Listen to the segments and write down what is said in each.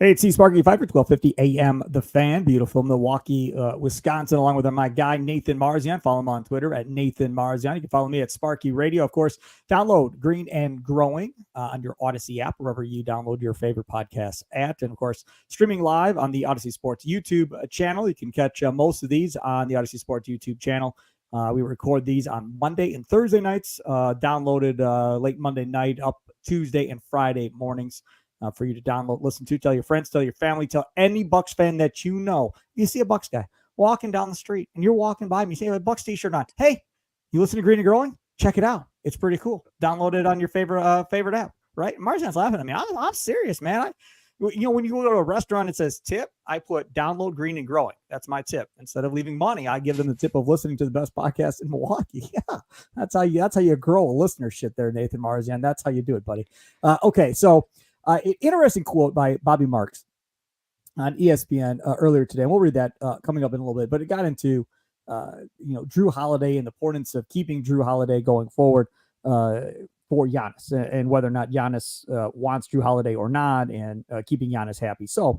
Hey, it's Sparky, Fifer, 1250 AM, The Fan, beautiful Milwaukee, Wisconsin, along with my guy, Nathan Marzion. Follow him on Twitter at Nathan Marzion. You can follow me at Sparky Radio. Of course, download Green and Growing on your Odyssey app, wherever you download your favorite podcasts at. And, of course, streaming live on the Odyssey Sports YouTube channel. You can catch most of these on the Odyssey Sports YouTube channel. We record these on Monday and Thursday nights, downloaded late Monday night, up Tuesday and Friday mornings. For you to download, listen to, tell your friends, tell your family, tell any Bucks fan that you know. You see a Bucks guy walking down the street, and you're walking by me, you say, "I have a Bucks t-shirt on." Hey, you listen to Green and Growing? Check it out. It's pretty cool. Download it on your favorite app, right? Marzion's laughing at me. I'm serious, man. When you go to a restaurant, it says tip. I put download Green and Growing. That's my tip. Instead of leaving money, I give them the tip of listening to the best podcast in Milwaukee. Yeah, that's how you grow a listenership there, Nathan Marzion. That's how you do it, buddy. Okay, so. Interesting quote by Bobby Marks on ESPN earlier today. And we'll read that coming up in a little bit. But it got into, Drew Holiday and the importance of keeping Drew Holiday going forward for Giannis and whether or not Giannis wants Drew Holiday or not and keeping Giannis happy. So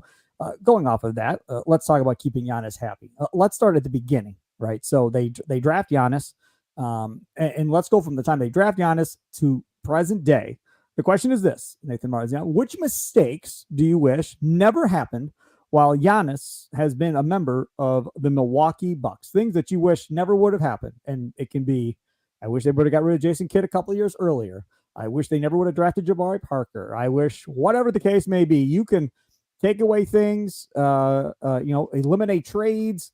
going off of that, let's talk about keeping Giannis happy. Let's start at the beginning, right? So they draft Giannis and let's go from the time they draft Giannis to present day. The question is this, Nathan Marzion, which mistakes do you wish never happened while Giannis has been a member of the Milwaukee Bucks? Things that you wish never would have happened. And it can be, I wish they would have got rid of Jason Kidd a couple of years earlier. I wish they never would have drafted Jabari Parker. I wish, whatever the case may be, you can take away things, eliminate trades,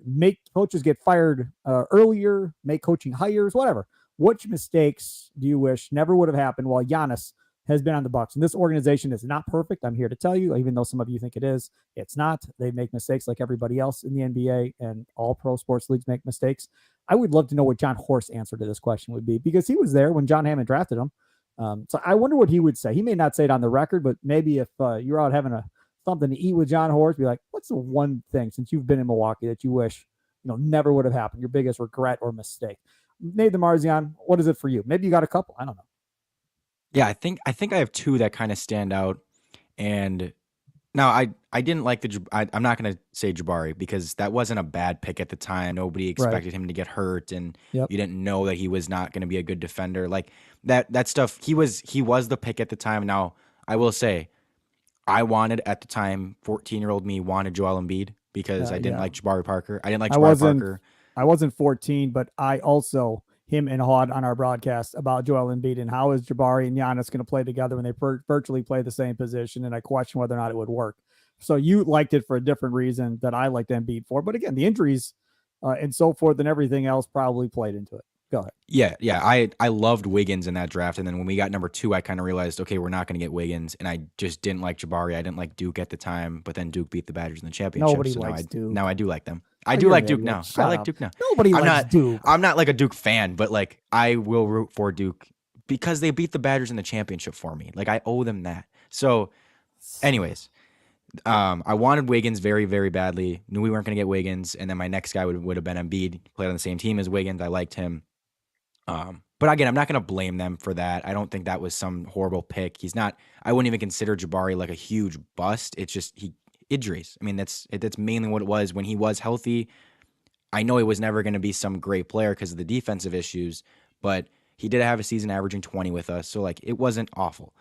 make coaches get fired earlier, make coaching hires, whatever. Which mistakes do you wish never would have happened while Giannis has been on the Bucks? And this organization is not perfect. I'm here to tell you, even though some of you think it is, it's not. They make mistakes like everybody else in the NBA, and all pro sports leagues make mistakes. I would love to know what John Horst's answer to this question would be, because he was there when John Hammond drafted him. So I wonder what he would say. He may not say it on the record, but maybe if you're out having something to eat with John Horst, be like, what's the one thing since you've been in Milwaukee that you wish never would have happened? Your biggest regret or mistake? Nathan Marzion, what is it for you? Maybe you got a couple. I don't know. Yeah, I think I have two that kind of stand out. And now I didn't like I'm not going to say Jabari because that wasn't a bad pick at the time. Nobody expected him to get hurt, and you didn't know that he was not going to be a good defender. Like that stuff. He was the pick at the time. Now I will say, I wanted at the time, 14-year-old me wanted Joel Embiid because I didn't like Jabari Parker. I didn't like Jabari Parker. I wasn't 14, but I also, him and Hod on our broadcast about Joel Embiid and how is Jabari and Giannis going to play together when they virtually play the same position, and I question whether or not it would work. So you liked it for a different reason that I liked Embiid for. But again, the injuries and so forth and everything else probably played into it. Go ahead. Yeah. I loved Wiggins in that draft. And then when we got number 2, I kind of realized, okay, we're not going to get Wiggins. And I just didn't like Jabari. I didn't like Duke at the time. But then Duke beat the Badgers in the championship. Nobody likes Duke. Now I do like them. I do like Duke now. I like Duke now. Nobody likes Duke. I'm not like a Duke fan, but like I will root for Duke because they beat the Badgers in the championship for me. Like I owe them that. So anyways, I wanted Wiggins very, very badly. Knew we weren't going to get Wiggins. And then my next guy would have been Embiid. He played on the same team as Wiggins. I liked him. But again, I'm not going to blame them for that. I don't think that was some horrible pick. I wouldn't even consider Jabari like a huge bust. It's just injuries. I mean, that's mainly what it was. When he was healthy, I know he was never going to be some great player because of the defensive issues, but he did have a season averaging 20 with us. So like, it wasn't awful.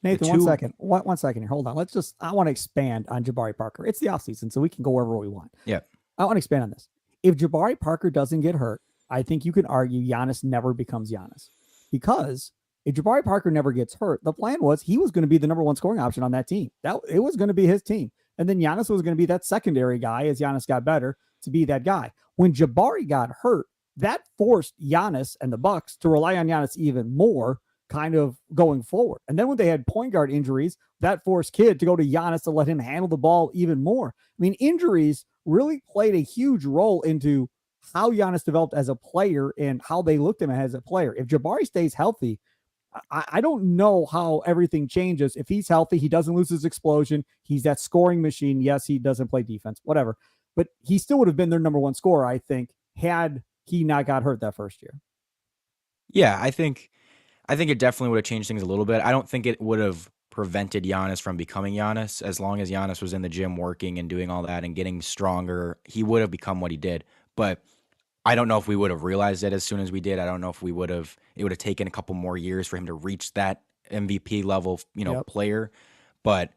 Nathan, 1 second. One second here. Hold on. I want to expand on Jabari Parker. It's the offseason, so we can go wherever we want. Yeah. I want to expand on this. If Jabari Parker doesn't get hurt, I think you can argue Giannis never becomes Giannis, because if Jabari Parker never gets hurt, the plan was he was going to be the number 1 scoring option on that team. It was going to be his team. And then Giannis was going to be that secondary guy as Giannis got better to be that guy. When Jabari got hurt, that forced Giannis and the Bucks to rely on Giannis even more kind of going forward. And then when they had point guard injuries, that forced Kidd to go to Giannis to let him handle the ball even more. I mean, injuries really played a huge role into how Giannis developed as a player and how they looked at him as a player. If Jabari stays healthy, I don't know how everything changes. If he's healthy, he doesn't lose his explosion. He's that scoring machine. Yes, he doesn't play defense, whatever. But he still would have been their number 1 scorer, I think, had he not got hurt that first year. Yeah, I think it definitely would have changed things a little bit. I don't think it would have prevented Giannis from becoming Giannis. As long as Giannis was in the gym working and doing all that and getting stronger, he would have become what he did. But I don't know if we would have realized it as soon as we did. I don't know if we would have. It would have taken a couple more years for him to reach that MVP level, Yep. player. But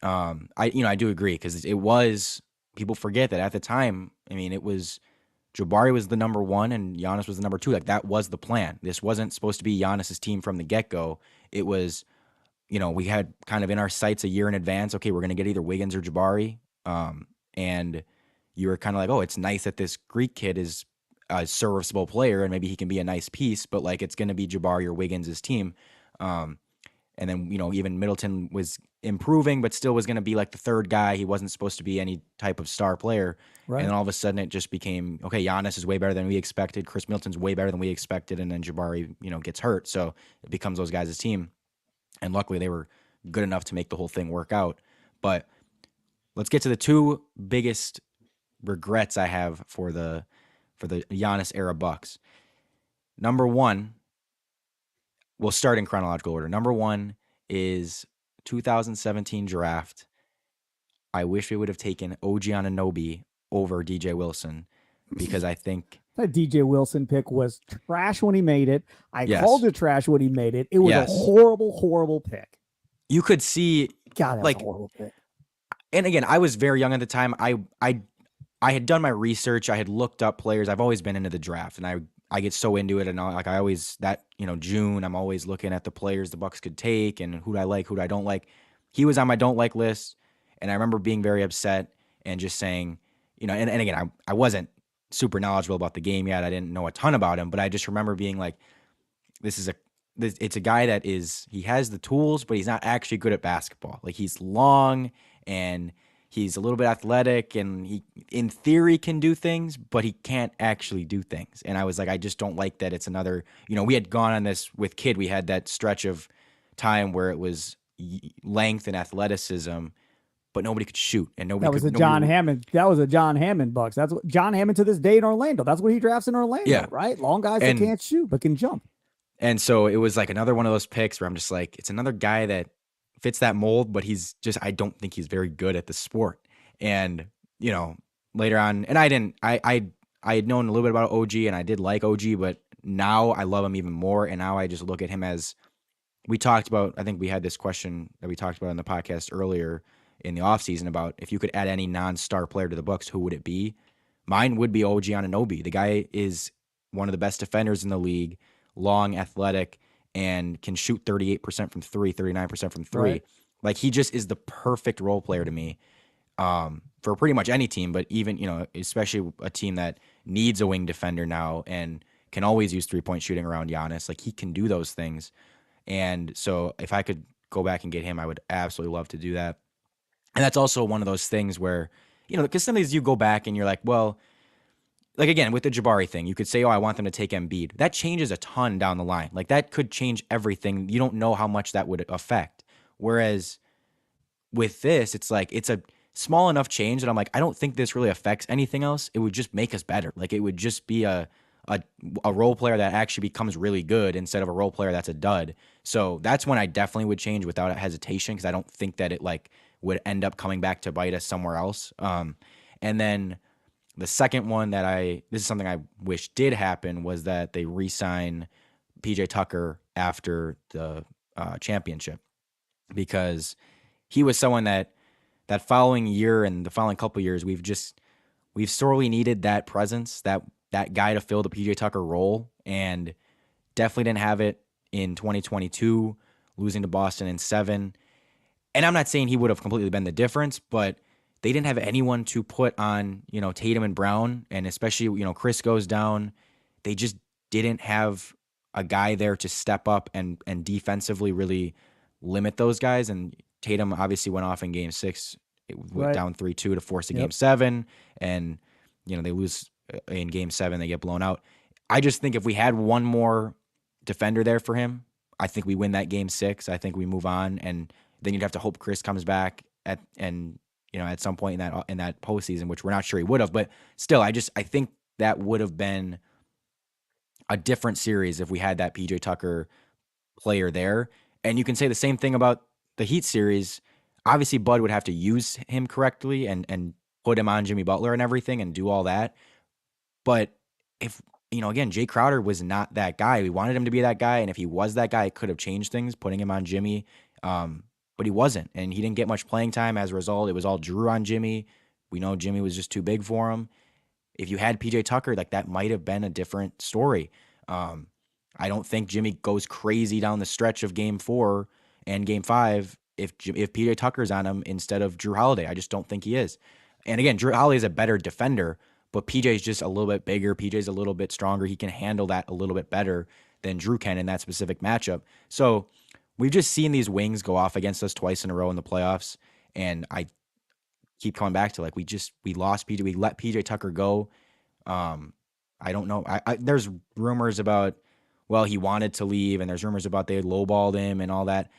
I do agree because it was. People forget that at the time. I mean, it was Jabari was the number one and Giannis was the number two. Like that was the plan. This wasn't supposed to be Giannis's team from the get go. It was, we had kind of in our sights a year in advance. Okay, we're going to get either Wiggins or Jabari. And you were kind of like, oh, it's nice that this Greek kid is a serviceable player and maybe he can be a nice piece, but like it's going to be Jabari or Wiggins' team. And then, even Middleton was improving, but still was going to be like the third guy. He wasn't supposed to be any type of star player. Right. And then all of a sudden it just became, okay, Giannis is way better than we expected. Chris Middleton's way better than we expected. And then Jabari, gets hurt. So it becomes those guys' team. And luckily they were good enough to make the whole thing work out. But let's get to the two biggest regrets I have for the Giannis era Bucks. Number one, we'll start in chronological order. Number one is 2017 draft. I wish we would have taken OG Anunoby over DJ Wilson because I think that DJ Wilson pick was trash when he made it. I Yes. called it trash when he made it. It was Yes. a horrible, horrible pick. you could see, God, that was like, a horrible pick. and again, I was very young at the time. I had done my research. I had looked up players. I've always been into the draft, and I get so into it. And I always June, I'm always looking at the players the Bucks could take and who I like, who I don't like. He was on my don't like list, and I remember being very upset and just saying, and again, I wasn't super knowledgeable about the game yet. I didn't know a ton about him, but I just remember being like, it's a guy that he has the tools, but he's not actually good at basketball. Like he's long and he's a little bit athletic and he in theory can do things, but he can't actually do things. And I was like, I just don't like that. It's another, we had gone on this with Kid. We had that stretch of time where it was length and athleticism, but nobody could shoot and nobody That was could, a John nobody- Hammond. That was a John Hammond Bucks. That's what John Hammond to this day in Orlando. That's what he drafts in Orlando, Yeah. right? Long guys And- that can't shoot but can jump. And so it was like another one of those picks where I'm just like, it's another guy that fits that mold, but I don't think he's very good at the sport. And, later on, and I had known a little bit about OG and I did like OG, but now I love him even more. And now I just look at him as we talked about. I think we had this question that we talked about in the podcast earlier in the offseason about if you could add any non-star player to the Bucks, who would it be? Mine would be OG Anunoby. The guy is one of the best defenders in the league, long, athletic, and can shoot 38% from three, 39% from three. Right. Like he just is the perfect role player to me for pretty much any team, but even, especially a team that needs a wing defender now and can always use 3-point shooting around Giannis. Like he can do those things. And so if I could go back and get him, I would absolutely love to do that. And that's also one of those things where, because some of these you go back and you're like, well, like again, with the Jabari thing, you could say, oh, I want them to take Embiid. That changes a ton down the line. Like that could change everything. You don't know how much that would affect. Whereas with this, it's like, it's a small enough change that I'm like, I don't think this really affects anything else. It would just make us better. Like it would just be a role player that actually becomes really good instead of a role player that's a dud. So that's when I definitely would change without hesitation, because I don't think that it like would end up coming back to bite us somewhere else. And then the second one this is something I wish did happen, was that they re-sign PJ Tucker after the championship, because he was someone that following year and the following couple years, we've sorely needed that presence, that guy to fill the PJ Tucker role, and definitely didn't have it in 2022, losing to Boston in 7. And I'm not saying he would have completely been the difference, but they didn't have anyone to put on, Tatum and Brown, and especially, Chris goes down. They just didn't have a guy there to step up and defensively really limit those guys. And Tatum obviously went off in Game 6. It went Right. down 3-2 to force a Yep. Game 7, and they lose in Game 7. They get blown out. I just think if we had one more defender there for him, I think we win that Game 6. I think we move on, and then you'd have to hope Chris comes back at some point in that postseason, which we're not sure he would have. But still, I think that would have been a different series if we had that PJ Tucker player there. And you can say the same thing about the Heat series, obviously Bud would have to use him correctly and put him on Jimmy Butler and everything and do all that. But if again, Jay Crowder was not that guy. We wanted him to be that guy, and if he was that guy, it could have changed things, putting him on Jimmy. But he wasn't, and he didn't get much playing time as a result. It was all Drew on Jimmy. We know Jimmy was just too big for him. If you had PJ Tucker, like that might have been a different story. Um, I don't think Jimmy goes crazy down the stretch of Game 4 and Game 5 if PJ Tucker's on him instead of Drew Holiday. I just don't think he is. And again, Drew Holiday is a better defender, but PJ's just a little bit bigger. PJ's a little bit stronger. He can handle that a little bit better than Drew can in that specific matchup. So we've just seen these wings go off against us twice in a row in the playoffs, and I keep coming back to like we lost PJ. We let PJ Tucker go. I don't know. There's rumors about he wanted to leave, and there's rumors about they lowballed him and all that.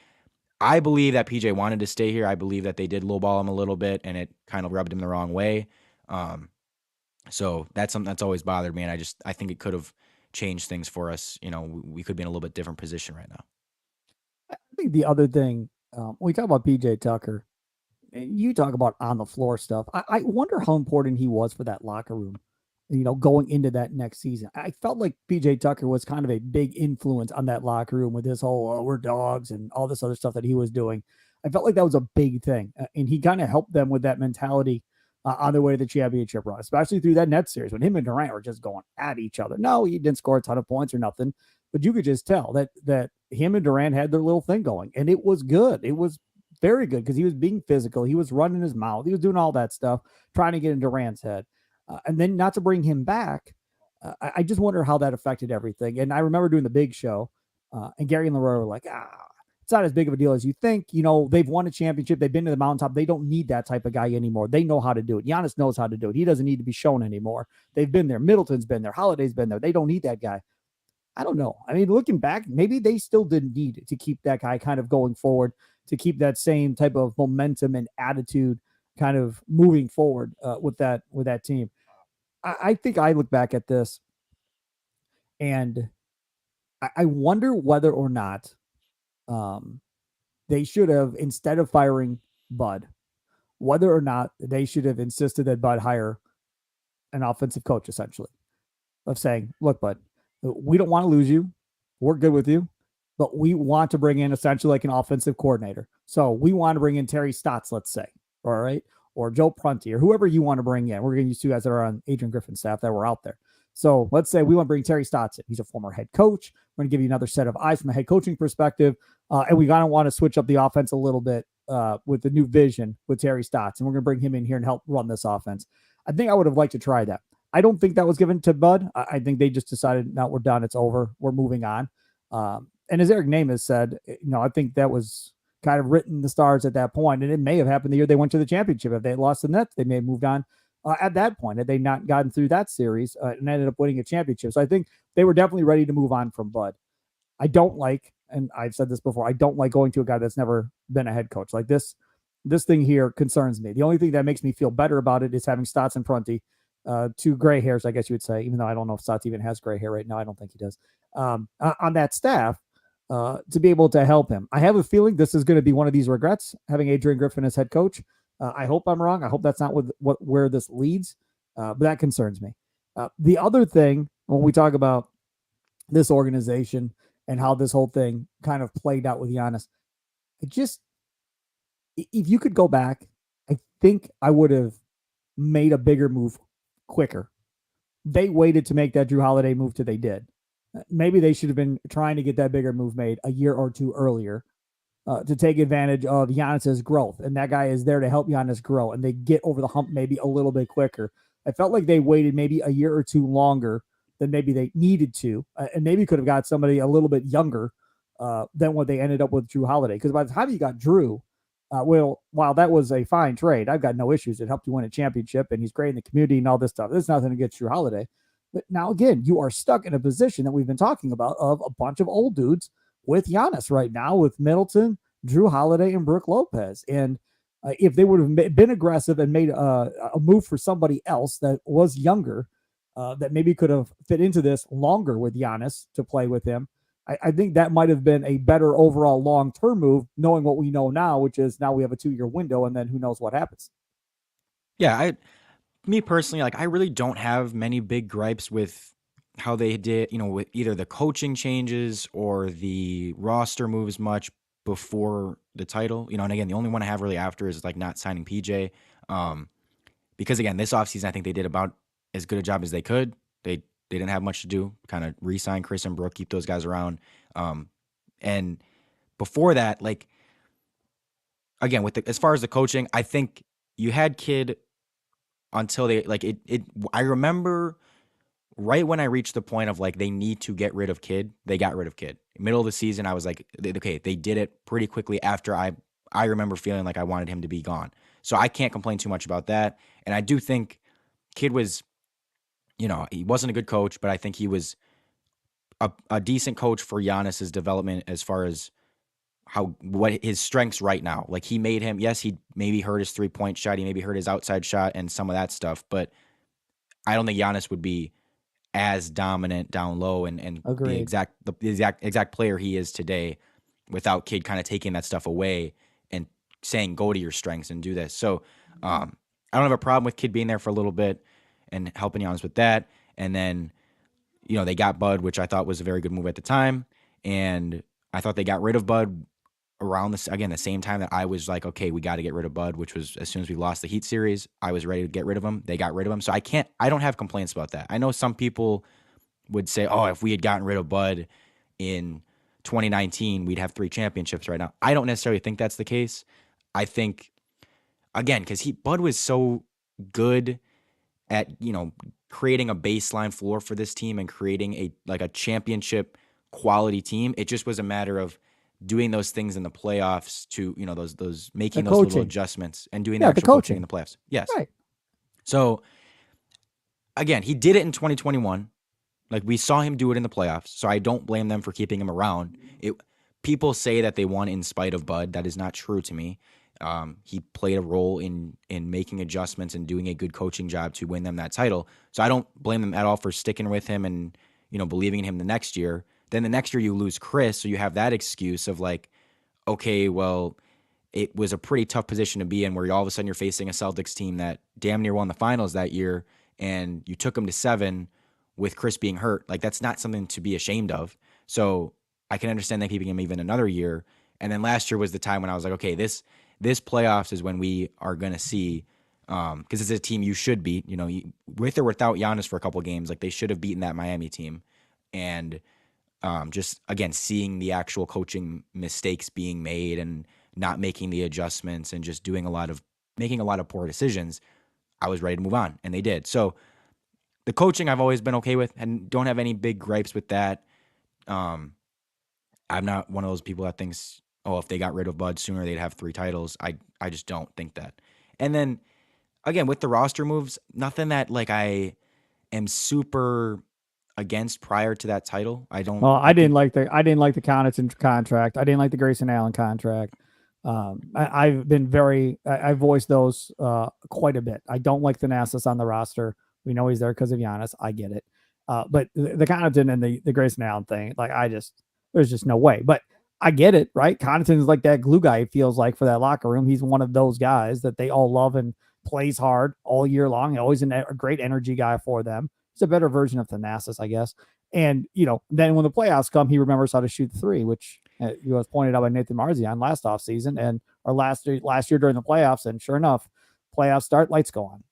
I believe that PJ wanted to stay here. I believe that they did lowball him a little bit, and it kind of rubbed him the wrong way. So that's something that's always bothered me, and I think it could have changed things for us. We could be in a little bit different position right now. I think the other thing, when we talk about PJ Tucker, you talk about on the floor stuff. I wonder how important he was for that locker room, going into that next season. I felt like PJ Tucker was kind of a big influence on that locker room with this whole, we're dogs and all this other stuff that he was doing. I felt like that was a big thing. And he kind of helped them with that mentality on their way to the championship run, especially through that Nets series when him and Durant were just going at each other. No, he didn't score a ton of points or nothing, but you could just tell that him and Durant had their little thing going, and it was good. It was very good because he was being physical. He was running his mouth. He was doing all that stuff, trying to get in Durant's head. And then not to bring him back, I just wonder how that affected everything. And I remember doing the big show, and Gary and Leroy were like, it's not as big of a deal as you think. They've won a championship. They've been to the mountaintop. They don't need that type of guy anymore. They know how to do it. Giannis knows how to do it. He doesn't need to be shown anymore. They've been there. Middleton's been there. Holiday's been there. They don't need that guy. I don't know. I mean, looking back, maybe they still didn't need to keep that guy kind of going forward, to keep that same type of momentum and attitude kind of moving forward with that team. I think I look back at this and I wonder whether or not they should have, instead of firing Bud, whether or not they should have insisted that Bud hire an offensive coach, essentially, of saying, look, Bud, we don't want to lose you. We're good with you, but we want to bring in essentially like an offensive coordinator. So we want to bring in Terry Stotts, let's say, all right, or Joe Prunty, or whoever you want to bring in. We're going to use two guys that are on Adrian Griffin's staff that were out there. So let's say we want to bring Terry Stotts in. He's a former head coach. We're going to give you another set of eyes from a head coaching perspective. And we kind of want to switch up the offense a little bit with the new vision with Terry Stotts. And we're going to bring him in here and help run this offense. I think I would have liked to try that. I don't think that was given to Bud. I think they just decided, no, we're done. It's over. We're moving on. And as Eric Namath said, I think that was kind of written in the stars at that point. And it may have happened the year they went to the championship. If they had lost the Nets, they may have moved on at that point. Had they not gotten through that series and ended up winning a championship. So I think they were definitely ready to move on from Bud. I don't like, and I've said this before, I don't like going to a guy that's never been a head coach. Like this thing here concerns me. The only thing that makes me feel better about it is having Stotts and Prunty, two gray hairs, I guess you would say, even though I don't know if Stotts even has gray hair right now. I don't think he does. On that staff, to be able to help him. I have a feeling this is going to be one of these regrets, having Adrian Griffin as head coach. I hope I'm wrong. I hope that's not where this leads, but that concerns me. The other thing, when we talk about this organization and how this whole thing kind of played out with Giannis, if you could go back, I think I would have made a bigger move quicker. They waited to make that Drew Holiday move till they did. Maybe they should have been trying to get that bigger move made a year or two earlier to take advantage of Giannis's growth. And that guy is there to help Giannis grow, and they get over the hump maybe a little bit quicker. I felt like they waited maybe a year or two longer than maybe they needed to, and maybe could have got somebody a little bit younger than what they ended up with Drew Holiday. Because by the time you got Drew, while that was a fine trade, I've got no issues. It helped you win a championship, and he's great in the community and all this stuff. There's nothing against Drew Holiday. But now, again, you are stuck in a position that we've been talking about of a bunch of old dudes with Giannis right now, with Middleton, Drew Holiday, and Brook Lopez. And if they would have been aggressive and made a move for somebody else that was younger, that maybe could have fit into this longer with Giannis to play with him, I think that might have been a better overall long term move, knowing what we know now, which is now we have a 2-year window, and then who knows what happens. Yeah, me personally, like I really don't have many big gripes with how they did, with either the coaching changes or the roster moves much before the title. And again, the only one I have really after is like not signing PJ. Um, because again, this offseason, I think they did about as good a job as they could. They didn't have much to do, kind of re-sign Chris and Brooke, keep those guys around. And before that, like again, as far as the coaching, I think you had Kid until they like it. I remember right when I reached the point of like they need to get rid of Kid, they got rid of Kid. Middle of the season, I was like, okay, they did it pretty quickly after I remember feeling like I wanted him to be gone. So I can't complain too much about that. And I do think Kid was, he wasn't a good coach, but I think he was a decent coach for Giannis's development as far as what his strengths right now. Like he made him, yes, he maybe hurt his 3-point shot, he maybe hurt his outside shot and some of that stuff, but I don't think Giannis would be as dominant down low and the Agreed. exact player he is today without Kid kind of taking that stuff away and saying go to your strengths and do this. So I don't have a problem with Kid being there for a little bit and helping Giannis with that. And then they got Bud, which I thought was a very good move at the time, and I thought they got rid of Bud around the same time that I was like, okay, we got to get rid of Bud, which was as soon as we lost the Heat series, I was ready to get rid of him. They got rid of him. So I don't have complaints about that. I know some people would say, oh, if we had gotten rid of Bud in 2019, we'd have 3 championships right now. I don't necessarily think that's the case. I think, again, because Bud was so good at, creating a baseline floor for this team and creating a championship quality team. It just was a matter of doing those things in the playoffs to, those The making those little coaching. adjustments and doing the Yeah, the actual coaching in coaching. the playoffs. Yes. Right. So again, he did it in 2021. Like we saw him do it in the playoffs. So I don't blame them for keeping him around. People say that they won in spite of Bud. That is not true to me. He played a role in making adjustments and doing a good coaching job to win them that title. So I don't blame them at all for sticking with him and believing in him the next year. Then the next year you lose Chris, so you have that excuse of like, okay, well, it was a pretty tough position to be in where all of a sudden you're facing a Celtics team that damn near won the finals that year, and you took them to 7 with Chris being hurt. Like that's not something to be ashamed of. So I can understand them keeping him even another year. And then last year was the time when I was like, okay, this playoffs is when we are going to see, because it's a team you should beat, with or without Giannis for a couple games, like they should have beaten that Miami team. And just, again, seeing the actual coaching mistakes being made and not making the adjustments and just making a lot of poor decisions, I was ready to move on, and they did. So the coaching I've always been okay with and don't have any big gripes with that. I'm not one of those people that thinks, oh, if they got rid of Bud sooner, they'd have 3 titles. I just don't think that. And then, again, with the roster moves, nothing that like I am super against prior to that title. Well, I think I didn't like the Connaughton contract. I didn't like the Grayson Allen contract. I've been I voiced those quite a bit. I don't like Thanasis on the roster. We know he's there because of Giannis. I get it. But the Connaughton and the Grayson Allen thing, like there's just no way. But I get it, right? Connaughton is like that glue guy, it feels like, for that locker room. He's one of those guys that they all love and plays hard all year long. Always a great energy guy for them. It's a better version of Thanasis, I guess. And, then when the playoffs come, he remembers how to shoot 3, which was pointed out by Nathan Marzion last offseason and or last year during the playoffs. And sure enough, playoffs start, lights go on.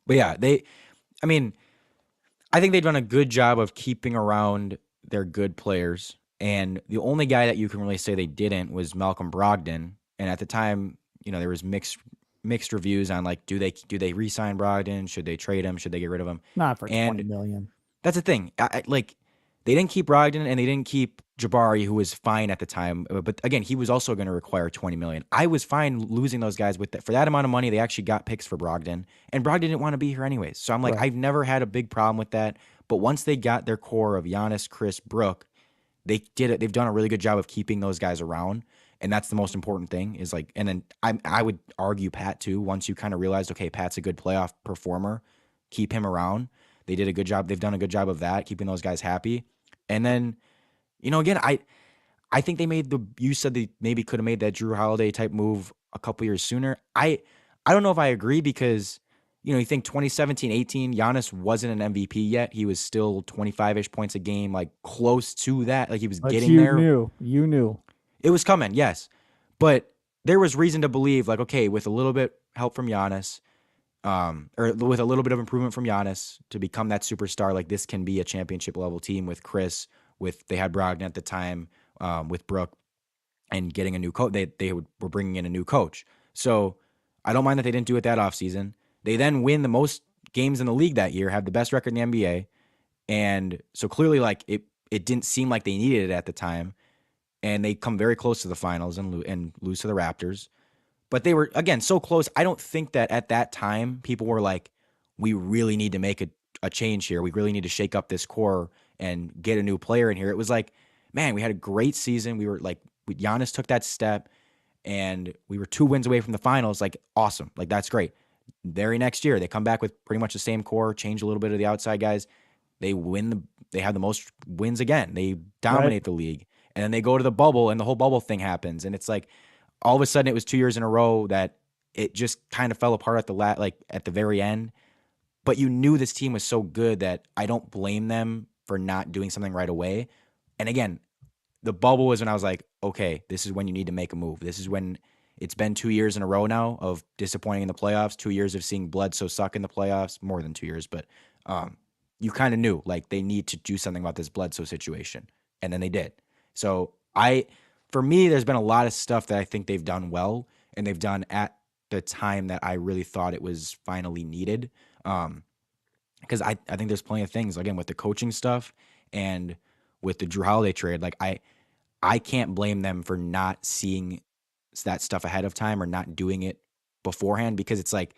But yeah, I mean, I think they've done a good job of keeping around their good players. And the only guy that you can really say they didn't was Malcolm Brogdon. And at the time, there was mixed reviews on like, do they re-sign Brogdon? Should they trade him? Should they get rid of him? Not for And 20 million. that's the thing. Like they didn't keep Brogdon and they didn't keep Jabari, who was fine at the time. But again, he was also going to require 20 million. I was fine losing those guys with that. For that amount of money, they actually got picks for Brogdon, and Brogdon didn't want to be here anyways. So I'm like, Right. I've never had a big problem with that. But once they got their core of Giannis, Chris, Brooke, they did it. They've done a really good job of keeping those guys around. And that's the most important thing is like, and then I would argue Pat too. Once you kind of realized, okay, Pat's a good playoff performer, keep him around. They did a good job. They've done a good job of that, keeping those guys happy. And then, Again, I think you said they maybe could have made that Drew Holiday type move a couple years sooner. I don't know if I agree because, you think 2017, 18, Giannis wasn't an MVP yet. He was still 25-ish points a game, like close to that. Like he was But getting you there. knew. It was coming, yes. But there was reason to believe, like, okay, with a little bit help from Giannis, or with a little bit of improvement from Giannis to become that superstar, like this can be a championship level team with Chris, they had Brogdon at the time, with Brooke, and getting a new coach. Were bringing in a new coach. So I don't mind that they didn't do it that offseason. They then win the most games in the league that year, have the best record in the NBA. And so clearly, like, it didn't seem like they needed it at the time. And they come very close to the finals and lose to the Raptors. But they were, again, so close. I don't think that at that time people were like, we really need to make a change here. We really need to shake up this core and get a new player in here. It was like, man, we had a great season. We were like, Giannis took that step and we were 2 wins away from the finals. Like, awesome. Like, that's great. Very next year, they come back with pretty much the same core, change a little bit of the outside guys. They have the most wins again. They dominate Right. the league. And then they go to the bubble and the whole bubble thing happens. And it's like, all of a sudden it was 2 years in a row that it just kind of fell apart at the very end. But you knew this team was so good that I don't blame them for not doing something right away. And again, the bubble was when I was like, okay, this is when you need to make a move. This is when it's been 2 years in a row now of disappointing in the playoffs, 2 years of seeing Bledsoe suck in the playoffs, more than 2 years, but you kind of knew like they need to do something about this Bledsoe situation. And then they did. So for me, there's been a lot of stuff that I think they've done well and they've done at the time that I really thought it was finally needed. Because I think there's plenty of things, again, with the coaching stuff and with the Drew Holiday trade. Like, I can't blame them for not seeing that stuff ahead of time or not doing it beforehand, because it's like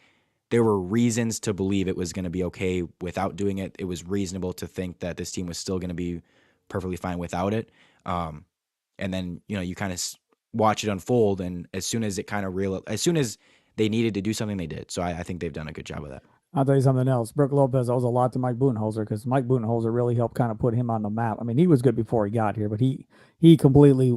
there were reasons to believe it was going to be okay without doing it. It was reasonable to think that this team was still going to be perfectly fine without it. And then, you kind of watch it unfold. And as soon as as soon as they needed to do something, they did. So I think they've done a good job of that. I'll tell you something else. Brooke Lopez owes a lot to Mike Budenholzer because Mike Budenholzer really helped kind of put him on the map. I mean, he was good before he got here, but he completely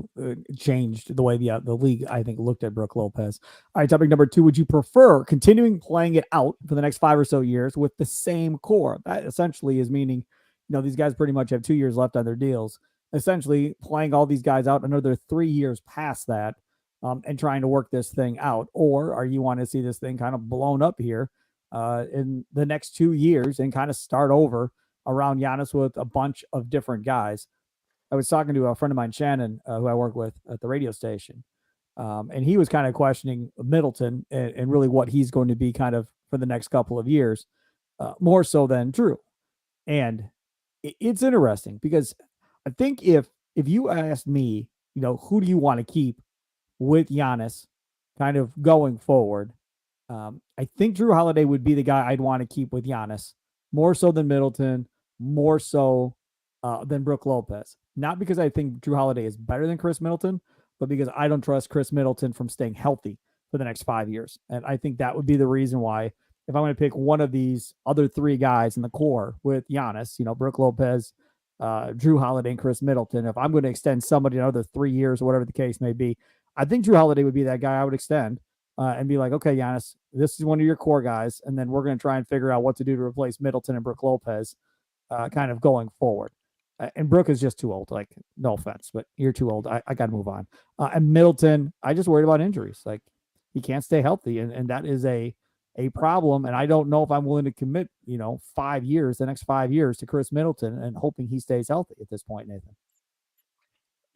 changed the way the league, I think, looked at Brooke Lopez. All right, topic number 2. Would you prefer continuing playing it out for the next 5 or so years with the same core? That essentially is meaning, these guys pretty much have 2 years left on their deals. Essentially playing all these guys out another 3 years past that, and trying to work this thing out. Or are you want to see this thing kind of blown up here in the next 2 years and kind of start over around Giannis with a bunch of different guys? I was talking to a friend of mine, Shannon, who I work with at the radio station, and he was kind of questioning Middleton and really what he's going to be kind of for the next couple of years, more so than Drew. And it's interesting because I think if you asked me, who do you want to keep with Giannis kind of going forward, I think Drew Holiday would be the guy I'd want to keep with Giannis, more so than Middleton, more so than Brooke Lopez. Not because I think Drew Holiday is better than Chris Middleton, but because I don't trust Chris Middleton from staying healthy for the next 5 years. And I think that would be the reason why, if I'm going to pick one of these other 3 guys in the core with Giannis, Brooke Lopez, Drew Holiday, and Chris Middleton, if I'm going to extend somebody another 3 years or whatever the case may be, I think Drew Holiday would be that guy I would extend. And be like, okay, Giannis, this is one of your core guys, and then we're going to try and figure out what to do to replace Middleton and Brooke Lopez, kind of going forward. And Brooke is just too old. Like, no offense, but you're too old. I got to move on. And Middleton, I just worried about injuries. Like, he can't stay healthy, and that is a problem. And I don't know if I'm willing to commit, 5 years, the next 5 years, to Chris Middleton and hoping he stays healthy at this point, Nathan.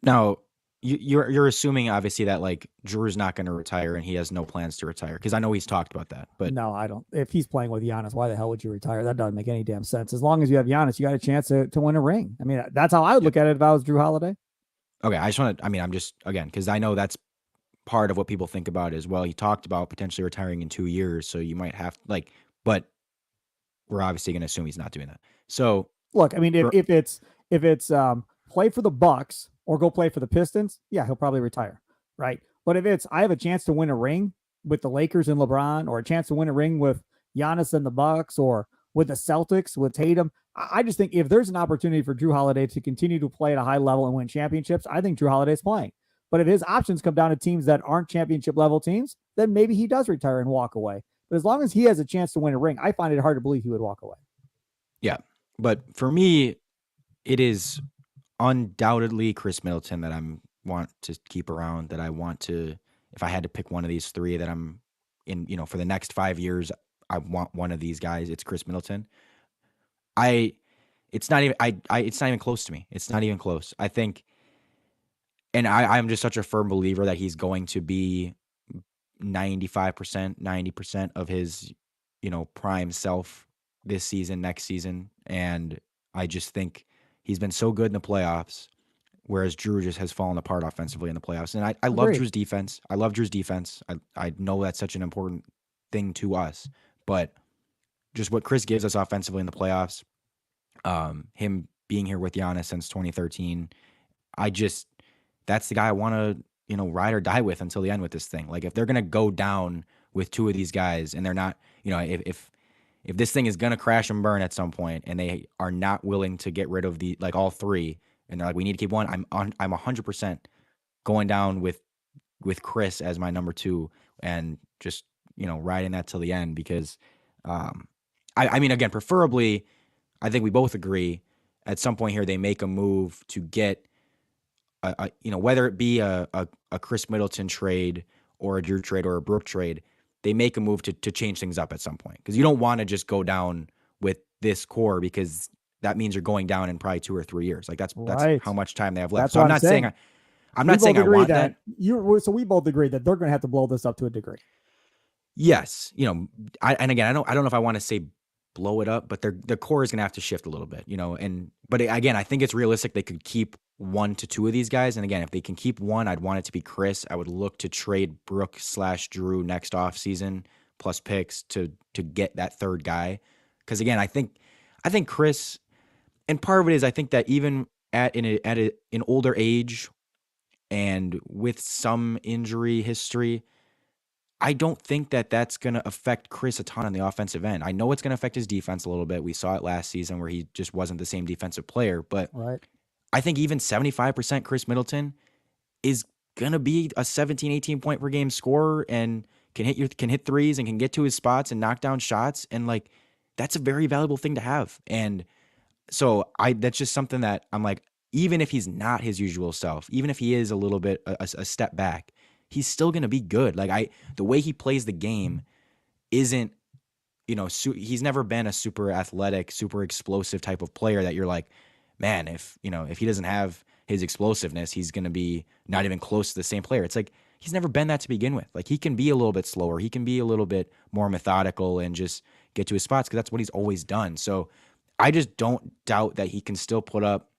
Now, you're assuming obviously that like Drew's not going to retire and he has no plans to retire, because I know he's talked about that. But no, I don't. If he's playing with Giannis, why the hell would you retire? That doesn't make any damn sense. As long as you have Giannis, you got a chance to win a ring. I mean, that's how I would look at it if I was Drew Holiday. Okay, I'm just, again, because I know that's part of what people think about as well. He talked about potentially retiring in 2 years, so you might have but we're obviously going to assume he's not doing that. So look, I mean, if it's play for the Bucks or go play for the Pistons, yeah, he'll probably retire, right? But if it's I have a chance to win a ring with the Lakers and LeBron, or a chance to win a ring with Giannis and the Bucks, or with the Celtics with Tatum, I just think if there's an opportunity for Drew Holiday to continue to play at a high level and win championships, I think Drew Holiday's playing. But if his options come down to teams that aren't championship level teams, then maybe he does retire and walk away. But as long as he has a chance to win a ring, I find it hard to believe he would walk away. Yeah. But for me, it is undoubtedly Chris Middleton that I want to keep around, that I want to, if I had to pick one of these three that I'm in, for the next 5 years, I want one of these guys. It's Chris Middleton. It's not even, it's not even close to me. It's not even close. I think, and I'm just such a firm believer that he's going to be 95%, 90% of his, prime self this season, next season. And I just think he's been so good in the playoffs, whereas Drew just has fallen apart offensively in the playoffs. And I love Drew's defense. I love Drew's defense. I know that's such an important thing to us, but just what Chris gives us offensively in the playoffs, him being here with Giannis since 2013, that's the guy I want to, ride or die with until the end with this thing. Like if they're going to go down with two of these guys and they're not, if this thing is going to crash and burn at some point and they are not willing to get rid of all three and they're like, we need to keep one, I'm 100% going down with Chris as my number two and just, riding that till the end because, I mean, again, preferably, I think we both agree at some point here they make a move to get whether it be a Chris Middleton trade or a Drew trade or a Brook trade, they make a move to change things up at some point because you don't want to just go down with this core because that means you're going down in probably 2 or 3 years. Like that's how much time they have left. That's so I'm not saying I want that. So we both agree that they're going to have to blow this up to a degree. Yes, and again, I don't know if I want to say blow it up, but the core is going to have to shift a little bit, but again, I think it's realistic they could keep 1 to 2 of these guys. And again, if they can keep one, I'd want it to be Chris. I would look to trade Brook/Drew next off season plus picks to get that third guy. Cause again, I think Chris, and part of it is I think that even at an older age and with some injury history, I don't think that that's going to affect Chris a ton on the offensive end. I know it's going to affect his defense a little bit. We saw it last season where he just wasn't the same defensive player, but I think even 75% Chris Middleton is going to be a 17, 18 point per game scorer and can hit threes and can get to his spots and knock down shots. And like, that's a very valuable thing to have. And so that's just something that I'm like, even if he's not his usual self, even if he is a little bit a step back, he's still going to be good. Like the way he plays the game isn't, he's never been a super athletic, super explosive type of player that you're like, man, if he doesn't have his explosiveness, he's going to be not even close to the same player. It's like, he's never been that to begin with. Like he can be a little bit slower. He can be a little bit more methodical and just get to his spots because that's what he's always done. So I just don't doubt that he can still put up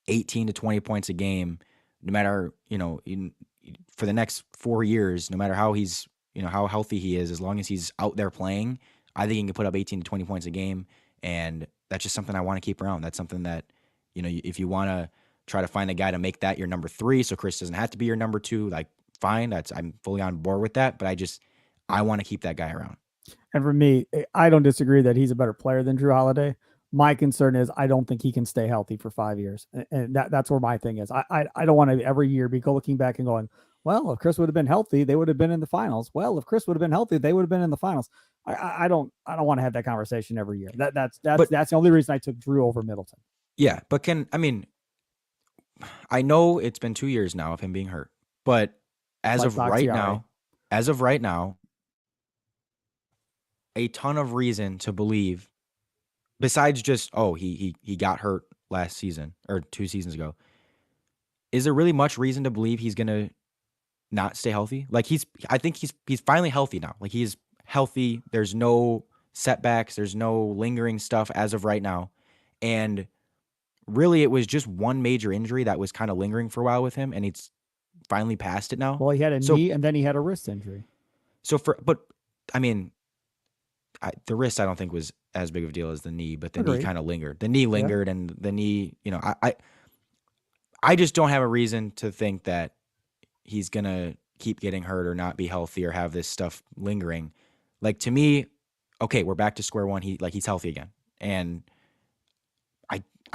18 to 20 points a game, no matter, for the next 4 years, no matter how he's, how healthy he is, as long as he's out there playing, I think he can put up 18 to 20 points a game. And that's just something I want to keep around. That's something that, if you want to try to find a guy to make that your number 3, so Chris doesn't have to be your number 2, like fine, I'm fully on board with that. But I want to keep that guy around. And for me, I don't disagree that he's a better player than Drew Holiday. My concern is I don't think he can stay healthy for 5 years. And that's where my thing is. I don't want to every year be looking back and going, well, if Chris would have been healthy, they would have been in the finals. Well, if Chris would have been healthy, they would have been in the finals. I don't want to have that conversation every year. That's the only reason I took Drew over Middleton. Yeah, but I know it's been 2 years now of him being hurt, but as of right now, a ton of reason to believe, besides just, he got hurt last season or 2 seasons ago. Is there really much reason to believe he's going to not stay healthy? Like I think he's finally healthy now. Like he's healthy. There's no setbacks. There's no lingering stuff as of right now. And really it was just one major injury that was kind of lingering for a while with him. And he's finally past it now. Well, he had a knee and then he had a wrist injury. The wrist I don't think was as big of a deal as the knee, but the knee kind of lingered. The knee lingered and the knee, I just don't have a reason to think that he's going to keep getting hurt or not be healthy or have this stuff lingering. Like to me, okay, we're back to square one. He's healthy again. And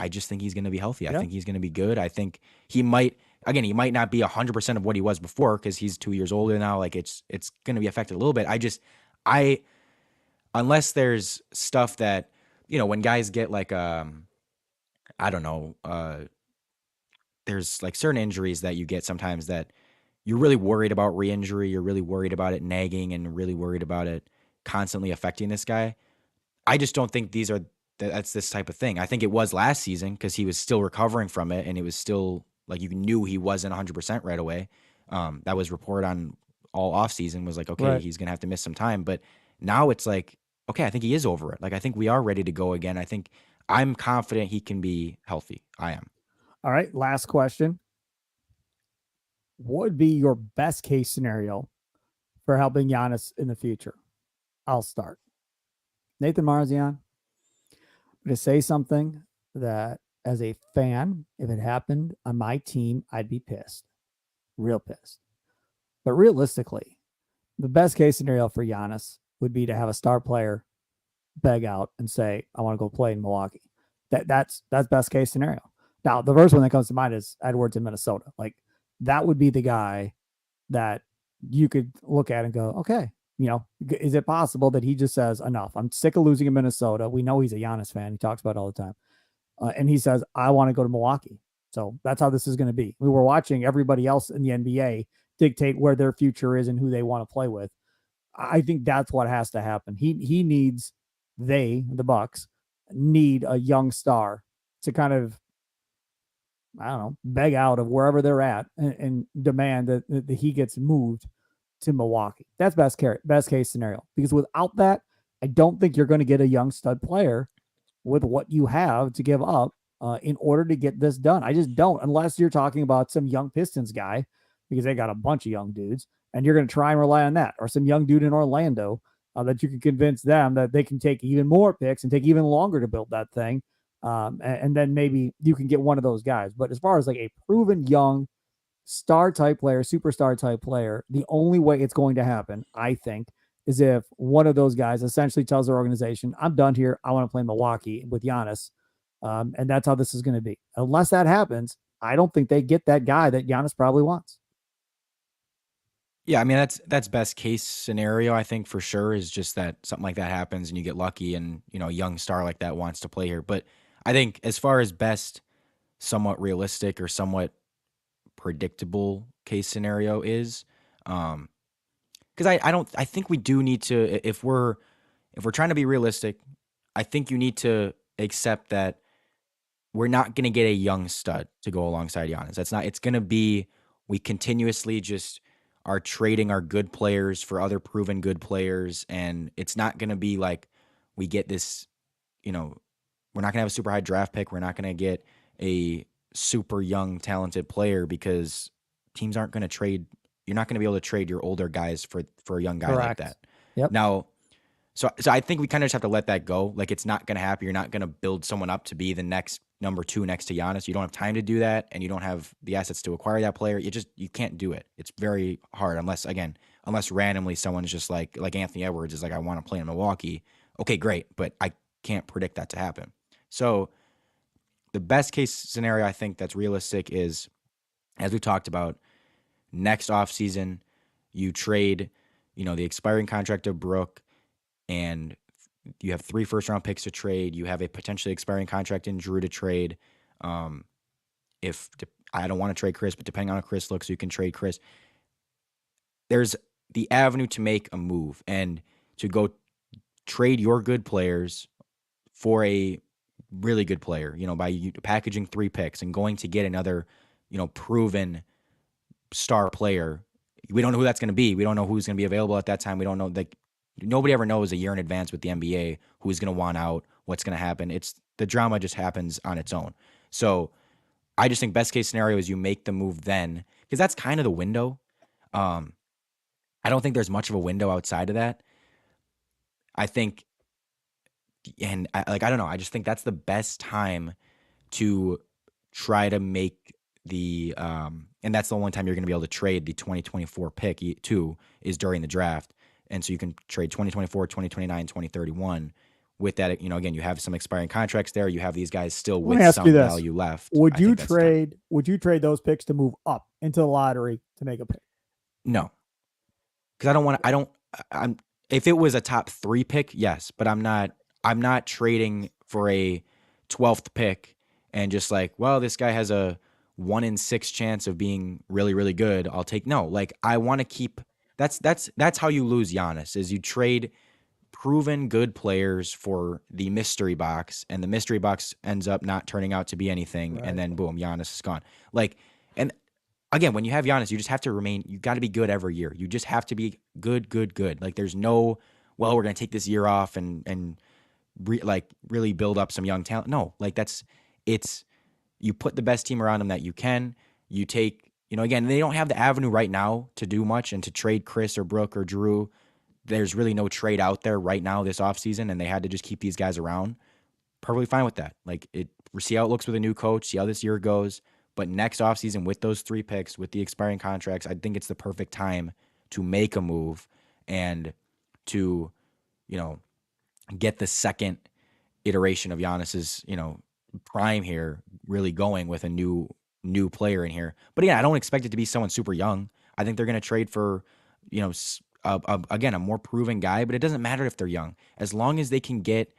I just think he's going to be healthy. I Yeah. think he's going to be good. I think he might, again, he might not be 100% of what he was before because he's 2 years older now. Like it's going to be affected a little bit. I unless there's stuff that, when guys get like I don't know, there's like certain injuries that you get sometimes that you're really worried about re-injury, you're really worried about it nagging and really worried about it constantly affecting this guy. I just don't think that's this type of thing. I think it was last season because he was still recovering from it and it was still like you knew he wasn't 100% right away. That was reported on all offseason was like, okay, Right. he's going to have to miss some time. But now it's like, okay, I think he is over it. Like, I think we are ready to go again. I'm confident he can be healthy. I am. All right. Last question. What would be your best case scenario for helping Giannis in the future? I'll start. Nathan Marzion, I'm going to say something that as a fan, if it happened on my team, I'd be pissed, real pissed. But realistically, the best case scenario for Giannis would be to have a star player beg out and say, I want to go play in Milwaukee. That's best case scenario. Now, the first one that comes to mind is Edwards in Minnesota. Like that would be the guy that you could look at and go, okay, is it possible that he just says enough? I'm sick of losing in Minnesota. We know he's a Giannis fan. He talks about it all the time. And he says, I want to go to Milwaukee. So that's how this is going to be. We were watching everybody else in the NBA dictate where their future is and who they want to play with. I think that's what has to happen. He needs the Bucks need a young star to kind of, I don't know, beg out of wherever they're at and demand that he gets moved to Milwaukee. That's best case scenario. Because without that, I don't think you're going to get a young stud player with what you have to give up in order to get this done. I just don't, unless you're talking about some young Pistons guy, because they got a bunch of young dudes, and you're going to try and rely on that, or some young dude in Orlando that you can convince them that they can take even more picks and take even longer to build that thing. And then maybe you can get one of those guys. But as far as like a proven young star type player, superstar type player, the only way it's going to happen, I think, is if one of those guys essentially tells their organization, I'm done here. I want to play in Milwaukee with Giannis. And that's how this is going to be. Unless that happens, I don't think they get that guy that Giannis probably wants. Yeah, I mean that's best case scenario. I think for sure is just that something like that happens and you get lucky, and a young star like that wants to play here. But I think as far as best, somewhat realistic or somewhat predictable case scenario is, because I think we do need to, if we're trying to be realistic, I think you need to accept that we're not going to get a young stud to go alongside Giannis. It's going to be, we continuously just are trading our good players for other proven good players. And it's not going to be like we get this, we're not going to have a super high draft pick. We're not going to get a super young, talented player because teams aren't going to trade. You're not going to be able to trade your older guys for a young guy like Correct. that. Yep. Now, so I think we kind of just have to let that go. Like it's not going to happen. You're not going to build someone up to be the next number 2 next to Giannis. You don't have time to do that, and you don't have the assets to acquire that player. You can't do it. It's very hard unless randomly someone's just like Anthony Edwards is like, I want to play in Milwaukee. Okay, great, but I can't predict that to happen. So the best case scenario I think that's realistic is, as we talked about, next offseason you trade, the expiring contract of Brook, and you have 3 first-round picks to trade. You have a potentially expiring contract in Drew to trade. If I don't want to trade Chris, but depending on how Chris looks, you can trade Chris. There's the avenue to make a move and to go trade your good players for a really good player, by packaging 3 picks and going to get another, proven star player. We don't know who that's going to be. We don't know who's going to be available at that time. We don't know, like, nobody ever knows a year in advance with the NBA who's going to want out, what's going to happen. The drama just happens on its own. So I just think best case scenario is you make the move then, because that's kind of the window. I don't think there's much of a window outside of that. I think, and I don't know. I just think that's the best time to try to make and that's the only time you're going to be able to trade the 2024 pick too, is during the draft. And so you can trade 2024, 2029, 2031 with that, again, you have some expiring contracts there. You have these guys still Let me with ask you some this: value left. Would I you think that's time. trade? Would you trade those picks to move up into the lottery to make a pick? No, because I don't want to. I don't. I'm. If it was a top 3 pick, yes, but I'm not. I'm not trading for a 12th pick and just like, well, this guy has a 1 in 6 chance of being really, really good. I'll take no. Like I want to keep. That's how you lose Giannis is you trade proven good players for the mystery box, and the mystery box ends up not turning out to be anything, and Right. then boom, Giannis is gone. Like, and again, when you have Giannis, you just have to remain. You got to be good every year. You just have to be good, good, good. Like, there's no, well, we're gonna take this year off and like really build up some young talent. No, like it's you put the best team around them that you can. You take, again, they don't have the avenue right now to do much and to trade Chris or Brooke or Drew. There's really no trade out there right now this offseason, and they had to just keep these guys around. Perfectly fine with that. Like we'll see how it looks with a new coach, see how this year goes. But next offseason with those 3 picks, with the expiring contracts, I think it's the perfect time to make a move and to, you know, get the second iteration of Giannis's, prime here really going with a new player in here. But again, I don't expect it to be someone super young. I think they're going to trade for, again, a more proven guy, but it doesn't matter if they're young. As long as they can get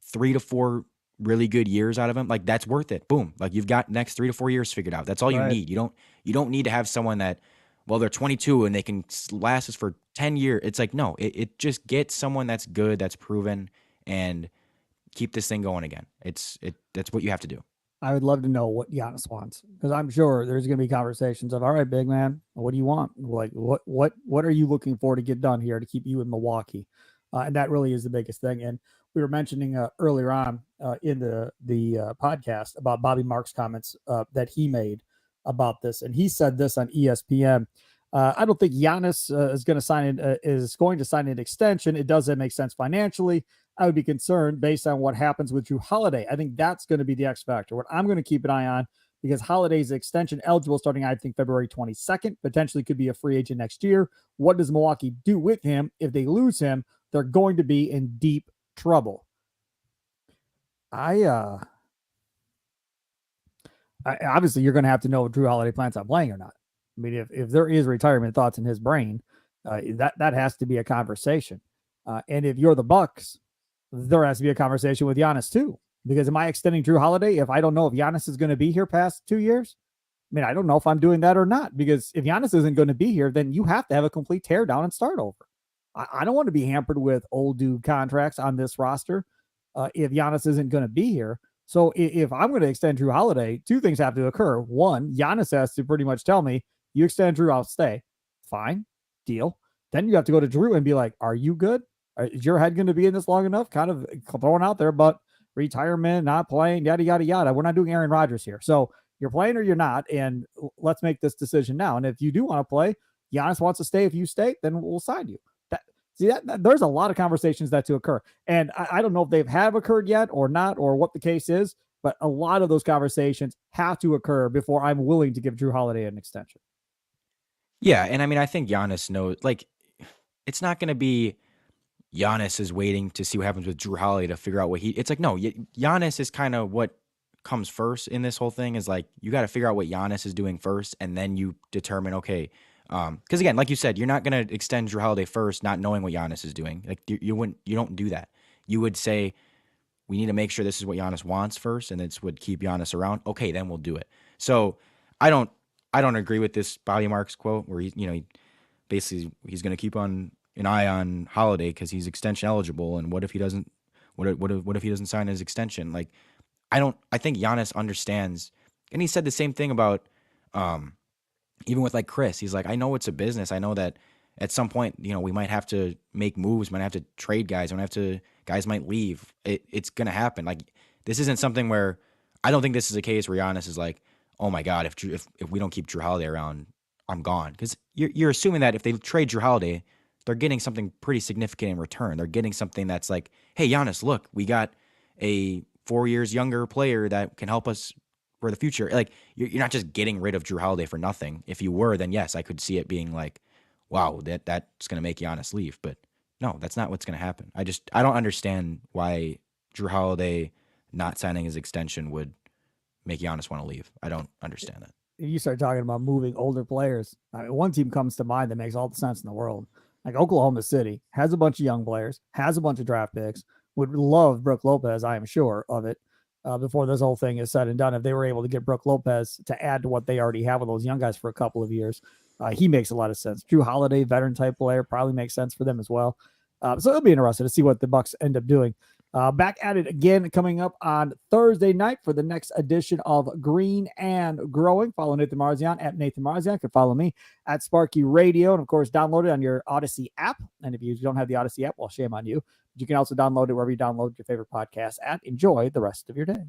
3 to 4 really good years out of him, like that's worth it. Boom. Like you've got next 3 to 4 years figured out. That's all you Right. need. You don't need to have someone that, well, they're 22 and they can last us for 10 years. It's like, no, it just gets someone that's good, that's proven, and keep this thing going again. That's what you have to do. I would love to know what Giannis wants because I'm sure there's going to be conversations of, all right, big man, what do you want? Like, what are you looking for to get done here to keep you in Milwaukee? And that really is the biggest thing. And we were mentioning earlier on in the podcast about Bobby Marks' comments that he made about this, and he said this on ESPN. I don't think Giannis is going to sign an extension. It doesn't make sense financially. I would be concerned based on what happens with Drew Holiday. I think that's going to be the X factor. What I'm going to keep an eye on because Holiday's extension eligible starting, I think, February 22nd, potentially could be a free agent next year. What does Milwaukee do with him? If they lose him, they're going to be in deep trouble. I obviously you're going to have to know if Drew Holiday plans on playing or not. I mean, if there is retirement thoughts in his brain, that has to be a conversation. And if you're the Bucks, there has to be a conversation with Giannis too. Because am I extending Drew Holiday if I don't know if Giannis is going to be here past 2 years? I mean, I don't know if I'm doing that or not. Because if Giannis isn't going to be here, then you have to have a complete teardown and start over. I don't want to be hampered with old dude contracts on this roster if Giannis isn't going to be here. So if I'm going to extend Drew Holiday, 2 things have to occur. One, Giannis has to pretty much tell me, you extend Drew, I'll stay. Fine, deal. Then you have to go to Drew and be like, are you good? Is your head going to be in this long enough? Kind of throwing out there, but retirement, not playing, yada, yada, yada. We're not doing Aaron Rodgers here. So you're playing or you're not, and let's make this decision now. And if you do want to play, Giannis wants to stay. If you stay, then we'll sign you. There's a lot of conversations that to occur. And I don't know if they've have occurred yet or not, or what the case is, but a lot of those conversations have to occur before I'm willing to give Drew Holiday an extension. Yeah, and I mean, I think Giannis knows. Like, it's not going to be Giannis is waiting to see what happens with Drew Holiday to figure out what he. It's like no, Giannis is kind of what comes first in this whole thing. Is like you got to figure out what Giannis is doing first, and then you determine okay. Because again, like you said, you're not going to extend Drew Holiday first, not knowing what Giannis is doing. Like you don't do that. You would say we need to make sure this is what Giannis wants first, and this would keep Giannis around. Okay, then we'll do it. So I don't agree with this Bobby Marks quote where he basically he's going to keep on an eye on Holiday because he's extension eligible, and what if he doesn't? What if he doesn't sign his extension? Like I think Giannis understands, and he said the same thing about even with like Chris. He's like, I know it's a business. I know that at some point, we might have to make moves, might have to trade guys, guys might leave. It's gonna happen. Like this isn't something where I don't think this is a case where Giannis is like, oh my god, if we don't keep Drew Holiday around, I'm gone. Because you're assuming that if they trade Drew Holiday, they're getting something pretty significant in return. They're getting something that's like, hey Giannis, look, we got a 4 years younger player that can help us for the future. Like you're not just getting rid of Drew Holiday for nothing. If you were, then yes, I could see it being like, wow, that's going to make Giannis leave. But No, that's not what's going to happen. I don't understand why Drew Holiday not signing his extension would make Giannis want to leave. I don't understand that. You start talking about moving older players. I mean, one team comes to mind that makes all the sense in the world. Like Oklahoma City has a bunch of young players, has a bunch of draft picks, would love Brook Lopez, I am sure of it, before this whole thing is said and done. If they were able to get Brook Lopez to add to what they already have with those young guys for a couple of years, he makes a lot of sense. Drew Holiday, veteran type player, probably makes sense for them as well. So it'll be interesting to see what the Bucks end up doing. Back at it again coming up on Thursday night for the next edition of Green and Growing. Follow Nathan Marzion at Nathan Marzion. You can follow me at Sparky Radio. And, of course, download it on your Odyssey app. And if you don't have the Odyssey app, well, shame on you. But you can also download it wherever you download your favorite podcast at. Enjoy the rest of your day.